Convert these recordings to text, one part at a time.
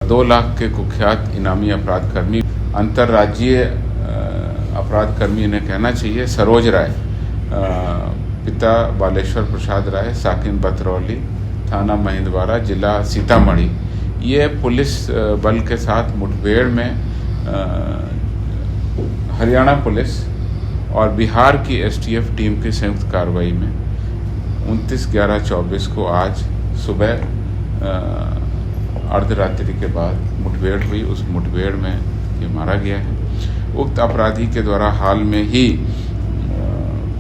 2 लाख के कुख्यात इनामी अपराध कर्मी, अंतर्राज्यीय अपराध कर्मी इन्हें कहना चाहिए, सरोज राय, पिता बालेश्वर प्रसाद राय, साकिन बतरौली, थाना महिंदवाड़ा, जिला सीतामढ़ी, ये पुलिस बल के साथ मुठभेड़ में हरियाणा पुलिस और बिहार की एसटीएफ टीम की संयुक्त कार्रवाई में 29/11/24 को आज सुबह अर्धरात्रि के बाद मुठभेड़ हुई। उस मुठभेड़ में ये मारा गया है। उक्त अपराधी के द्वारा हाल में ही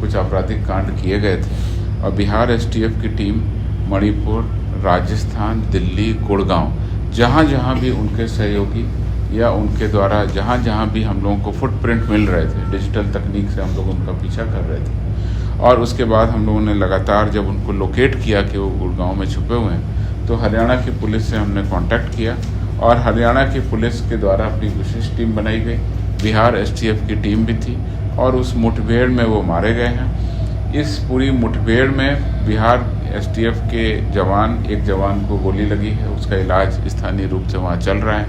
कुछ आपराधिक कांड किए गए थे और बिहार एसटीएफ की टीम मणिपुर, राजस्थान, दिल्ली, गुड़गांव, जहाँ जहाँ भी उनके सहयोगी या उनके द्वारा जहाँ भी हम लोगों को फुटप्रिंट मिल रहे थे, डिजिटल तकनीक से हम लोग उनका पीछा कर रहे थे और उसके बाद हम लोगों ने लगातार जब उनको लोकेट किया कि वो गुड़गांव में छुपे हुए हैं, तो हरियाणा की पुलिस से हमने कांटेक्ट किया और हरियाणा की पुलिस के द्वारा अपनी विशेष टीम बनाई गई। बिहार एसटीएफ की टीम भी थी और उस मुठभेड़ में वो मारे गए हैं। इस पूरी मुठभेड़ में बिहार एसटीएफ के एक जवान को गोली लगी है, उसका इलाज स्थानीय रूप से वहाँ चल रहा है।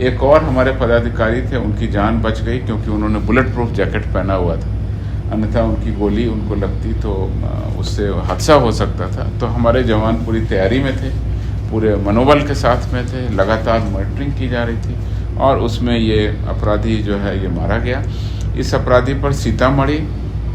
एक और हमारे पदाधिकारी थे, उनकी जान बच गई क्योंकि उन्होंने बुलेट प्रूफ जैकेट पहना हुआ था, अन्यथा उनकी गोली उनको लगती तो उससे हादसा हो सकता था। तो हमारे जवान पूरी तैयारी में थे, पूरे मनोबल के साथ में थे, लगातार मॉनिटरिंग की जा रही थी और उसमें ये अपराधी जो है ये मारा गया। इस अपराधी पर सीतामढ़ी,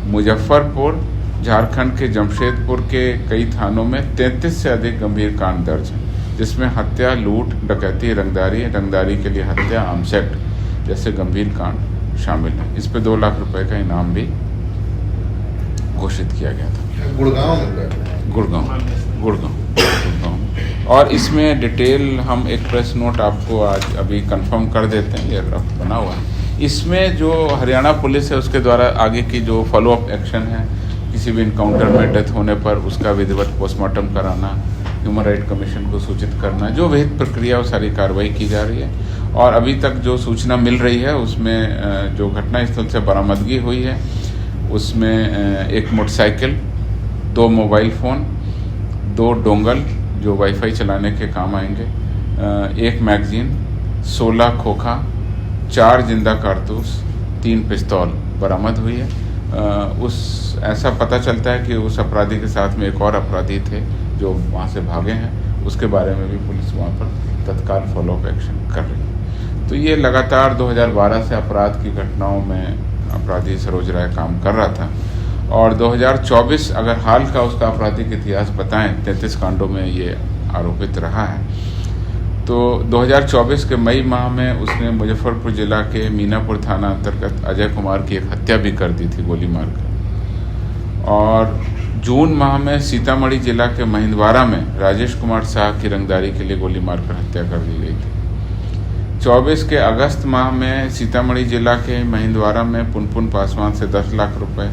मुजफ्फरपुर, झारखंड के जमशेदपुर के कई थानों में 33 से अधिक गंभीर कांड दर्ज हैं, जिसमें हत्या, लूट, डकैती, रंगदारी के लिए हत्या, आर्म्स एक्ट जैसे गंभीर कांड शामिल हैं। इस पे 2 लाख रुपए का इनाम भी घोषित किया गया था। गुड़गांव। और इसमें डिटेल हम एक प्रेस नोट आपको आज अभी कंफर्म कर देते हैं, ये रफ बना हुआ है। इसमें जो हरियाणा पुलिस है उसके द्वारा आगे की जो फॉलोअप एक्शन है, किसी भी इनकाउंटर में डेथ होने पर उसका विधिवत पोस्टमार्टम कराना, ह्यूमन राइट कमीशन को सूचित करना, जो विहित प्रक्रिया वो सारी कार्रवाई की जा रही है। और अभी तक जो सूचना मिल रही है उसमें जो घटनास्थल से बरामदगी हुई है उसमें एक मोटरसाइकिल, 2 मोबाइल फ़ोन, 2 डोंगल जो वाईफाई चलाने के काम आएंगे, 1 मैगजीन, 16 खोखा, 4 जिंदा कारतूस, 3 पिस्तौल बरामद हुई है। ऐसा पता चलता है कि उस अपराधी के साथ में एक और अपराधी थे जो वहाँ से भागे हैं, उसके बारे में भी पुलिस वहाँ पर तत्काल फॉलोअप एक्शन कर रही है। तो ये लगातार 2012 से अपराध की घटनाओं में अपराधी सरोज राय काम कर रहा था और 2024 अगर हाल का उसका आपराधिक इतिहास बताएं, 33 कांडों में ये आरोपित रहा है। तो 2024 के मई माह में उसने मुजफ्फरपुर जिला के मीनापुर थाना अंतर्गत अजय कुमार की एक हत्या भी कर दी थी गोली मारकर। और जून माह में सीतामढ़ी जिला के महिंदवाड़ा में राजेश कुमार शाह की रंगदारी के लिए गोली मारकर हत्या कर दी गई थी। 24 के अगस्त माह में सीतामढ़ी जिला के महिंदवाड़ा में पुनपुन पासवान से 10 लाख रुपए,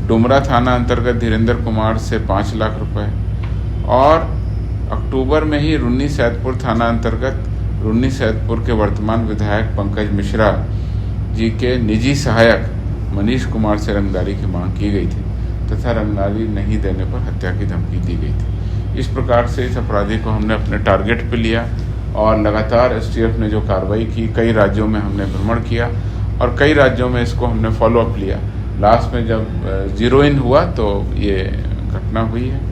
डुमरा थाना अंतर्गत धीरेन्द्र कुमार से 5 लाख रुपए और अक्टूबर में ही रुन्नी सैदपुर थाना अंतर्गत रुन्नी सैदपुर के वर्तमान विधायक पंकज मिश्रा जी के निजी सहायक मनीष कुमार से रंगदारी की मांग की गई थी तथा रंगदारी नहीं देने पर हत्या की धमकी दी गई थी। इस प्रकार से इस अपराधी को हमने अपने टारगेट पे लिया और लगातार एसटीएफ ने जो कार्रवाई की, कई राज्यों में हमने भ्रमण किया और कई राज्यों में इसको हमने फॉलोअप लिया। लास्ट में जब जीरो इन हुआ तो ये घटना हुई है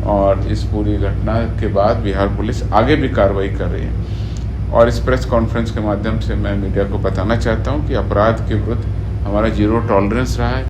और इस पूरी घटना के बाद बिहार पुलिस आगे भी कार्रवाई कर रही है। और इस प्रेस कॉन्फ्रेंस के माध्यम से मैं मीडिया को बताना चाहता हूं कि अपराध के विरुद्ध हमारा जीरो टॉलरेंस रहा है।